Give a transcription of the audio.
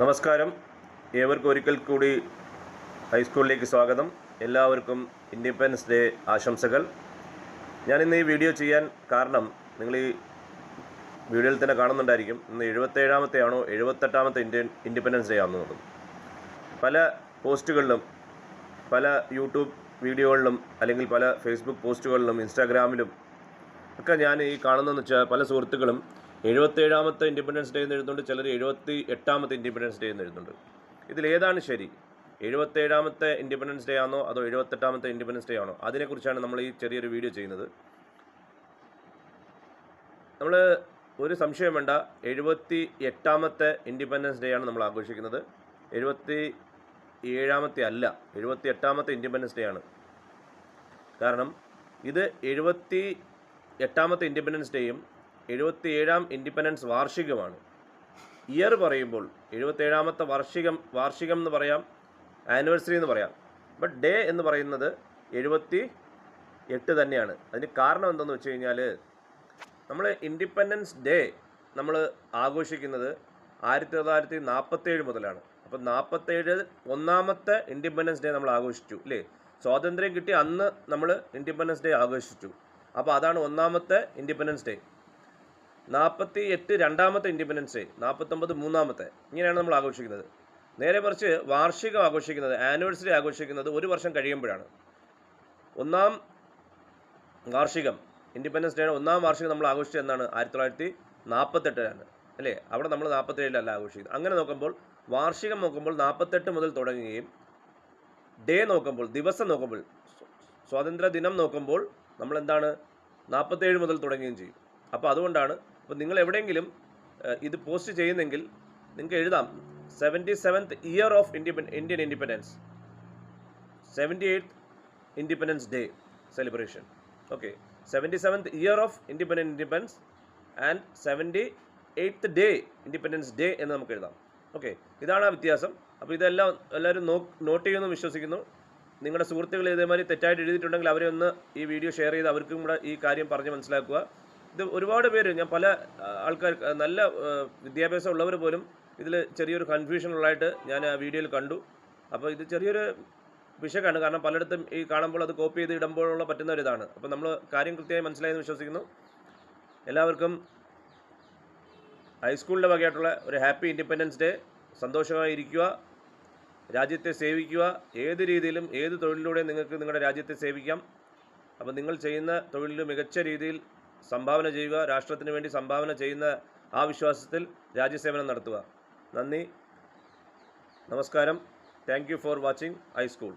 നമസ്കാരം. ഏവർക്കും ഒരിക്കൽ കൂടി ഹൈസ്കൂളിലേക്ക് സ്വാഗതം. എല്ലാവർക്കും ഇൻഡിപെൻഡൻസ് ഡേ ആശംസകൾ. ഞാനിന്ന് ഈ വീഡിയോ ചെയ്യാൻ കാരണം നിങ്ങൾ ഈ വീഡിയോയിൽ തന്നെ കാണുന്നുണ്ടായിരിക്കും. ഇന്ന് 77ാമത്തെ ആണോ 78ാമത്തെ ഇൻഡിപെൻഡൻസ് ഡേ ആണെന്നുള്ളത്. പല പോസ്റ്റുകളിലും പല യൂട്യൂബ് വീഡിയോകളിലും അല്ലെങ്കിൽ പല ഫേസ്ബുക്ക് പോസ്റ്റുകളിലും ഇൻസ്റ്റാഗ്രാമിലും ഒക്കെ ഞാൻ ഈ കാണുന്നതെന്ന് വെച്ചാൽ പല സുഹൃത്തുക്കളും 77ാമത്തെ ഇൻഡിപെൻഡൻസ് ഡേ എന്ന് എഴുതുന്നുണ്ട്, ചിലർ 78ാമത്തെ ഇൻഡിപെൻഡൻസ് ഡേ എന്ന് എഴുതുന്നുണ്ട്. ഇതിലേതാണ് ശരി? 77ാമത്തെ ഇൻഡിപെൻഡൻസ് ഡേ ആണോ അതോ 78ാമത്തെ ഇൻഡിപെൻഡൻസ് ഡേ ആണോ? അതിനെക്കുറിച്ചാണ് നമ്മൾ ഈ ചെറിയൊരു വീഡിയോ ചെയ്യുന്നത്. നമ്മൾ ഒരു സംശയം വേണ്ട, 78ാമത്തെ ഇൻഡിപെൻഡൻസ് ഡേ ആണ് നമ്മൾ ആഘോഷിക്കുന്നത്. 77ാമത്തെ അല്ല, 78ാമത്തെ ഇൻഡിപെൻഡൻസ് ഡേ ആണ്. കാരണം ഇത് 78ാമത്തെ ഇൻഡിപെൻഡൻസ് ഡേയും 77ാം ഇൻഡിപെൻഡൻസ് വാർഷികമാണ്. ഇയർ പറയുമ്പോൾ 77ാമത്തെ വാർഷികം എന്ന് പറയാം, ആനിവേഴ്സറി എന്ന് പറയാം. ബട്ട് ഡേ എന്ന് പറയുന്നത് 78 തന്നെയാണ്. അതിന് കാരണം എന്തെന്ന് വെച്ച് കഴിഞ്ഞാൽ, നമ്മൾ ഇൻഡിപെൻഡൻസ് ഡേ നമ്മൾ ആഘോഷിക്കുന്നത് 1947 മുതലാണ്. അപ്പോൾ 47 ഒന്നാമത്തെ ഇൻഡിപെൻഡൻസ് ഡേ നമ്മൾ ആഘോഷിച്ചു അല്ലേ? സ്വാതന്ത്ര്യം കിട്ടി അന്ന് നമ്മൾ ഇൻഡിപെൻഡൻസ് ഡേ ആഘോഷിച്ചു. അപ്പോൾ അതാണ് ഒന്നാമത്തെ ഇൻഡിപെൻഡൻസ് ഡേ. 48 രണ്ടാമത്തെ ഇൻഡിപെൻഡൻസ് ഡേ, 49 മൂന്നാമത്തെ. ഇങ്ങനെയാണ് നമ്മൾ ആഘോഷിക്കുന്നത്. നേരെ മറിച്ച് വാർഷികം ആഘോഷിക്കുന്നത്, ആനിവേഴ്സറി ആഘോഷിക്കുന്നത് ഒരു വർഷം കഴിയുമ്പോഴാണ്. ഒന്നാം വാർഷികം, ഇൻഡിപെൻഡൻസ് ഡേയുടെ ഒന്നാം വാർഷികം നമ്മൾ ആഘോഷിച്ചത് എന്നാണ്? 1948 അല്ലേ? അവിടെ നമ്മൾ 47 ആഘോഷിക്കുന്നത്. അങ്ങനെ നോക്കുമ്പോൾ വാർഷികം നോക്കുമ്പോൾ 48 മുതൽ തുടങ്ങുകയും ഡേ നോക്കുമ്പോൾ, ദിവസം നോക്കുമ്പോൾ, സ്വാതന്ത്ര്യ ദിനം നോക്കുമ്പോൾ നമ്മൾ എന്താണ് 47 മുതൽ തുടങ്ങുകയും ചെയ്യും. അപ്പോൾ അതുകൊണ്ടാണ്. അപ്പോൾ നിങ്ങൾ എവിടെയെങ്കിലും ഇത് പോസ്റ്റ് ചെയ്യുന്നെങ്കിൽ നിങ്ങൾക്ക് എഴുതാം 77th year of Indian independence, 78th independence day celebration. Okay, 77th year of independence and 78th day independence day എന്ന് നമുക്ക് എഴുതാം. ഓക്കെ, ഇതാണ് ആ വ്യത്യാസം. അപ്പോൾ ഇതെല്ലാം എല്ലാവരും നോട്ട് ചെയ്യുമെന്ന് വിശ്വസിക്കുന്നു. നിങ്ങളുടെ സുഹൃത്തുക്കൾ ഇതേമാതിരി തെറ്റായിട്ട് എഴുതിയിട്ടുണ്ടെങ്കിൽ അവരെ ഒന്ന് ഈ വീഡിയോ ഷെയർ ചെയ്ത് അവർക്കും കൂടെ ഈ കാര്യം പറഞ്ഞ് മനസ്സിലാക്കുക. ഇത് ഒരുപാട് പേര്, ഞാൻ പല ആൾക്കാർ, നല്ല വിദ്യാഭ്യാസം ഉള്ളവർ പോലും ഇതിൽ ചെറിയൊരു കൺഫ്യൂഷൻ ഉള്ളതായിട്ട് ഞാൻ ആ വീഡിയോയിൽ കണ്ടു. അപ്പോൾ ഇത് ചെറിയൊരു വിഷയമാണ്. കാരണം പലയിടത്തും ഈ കാണുമ്പോൾ അത് കോപ്പി ചെയ്ത് ഇടുമ്പോഴുള്ള പറ്റുന്ന ഒരു ഇതാണ്. അപ്പോൾ നമ്മൾ കാര്യം കൃത്യമായി മനസ്സിലായെന്ന് വിശ്വസിക്കുന്നു. എല്ലാവർക്കും ഹൈസ്കൂളിൻ്റെ വകയായിട്ടുള്ള ഒരു ഹാപ്പി ഇൻഡിപെൻഡൻസ് ഡേ. സന്തോഷമായി ഇരിക്കുക, രാജ്യത്തെ സേവിക്കുക. ഏത് രീതിയിലും ഏത് തൊഴിലിലൂടെ നിങ്ങൾക്ക് നിങ്ങളുടെ രാജ്യത്തെ സേവിക്കാം. അപ്പോൾ നിങ്ങൾ ചെയ്യുന്ന തൊഴിലിൽ മികച്ച രീതിയിൽ സംഭാവന ചെയ്യുക, രാഷ്ട്രത്തിന് വേണ്ടി സംഭാവന ചെയ്യുന്ന ആ വിശ്വാസത്തിൽ രാജ്യസേവനം നടത്തുക. നന്ദി, നമസ്കാരം. Thank you for watching high school.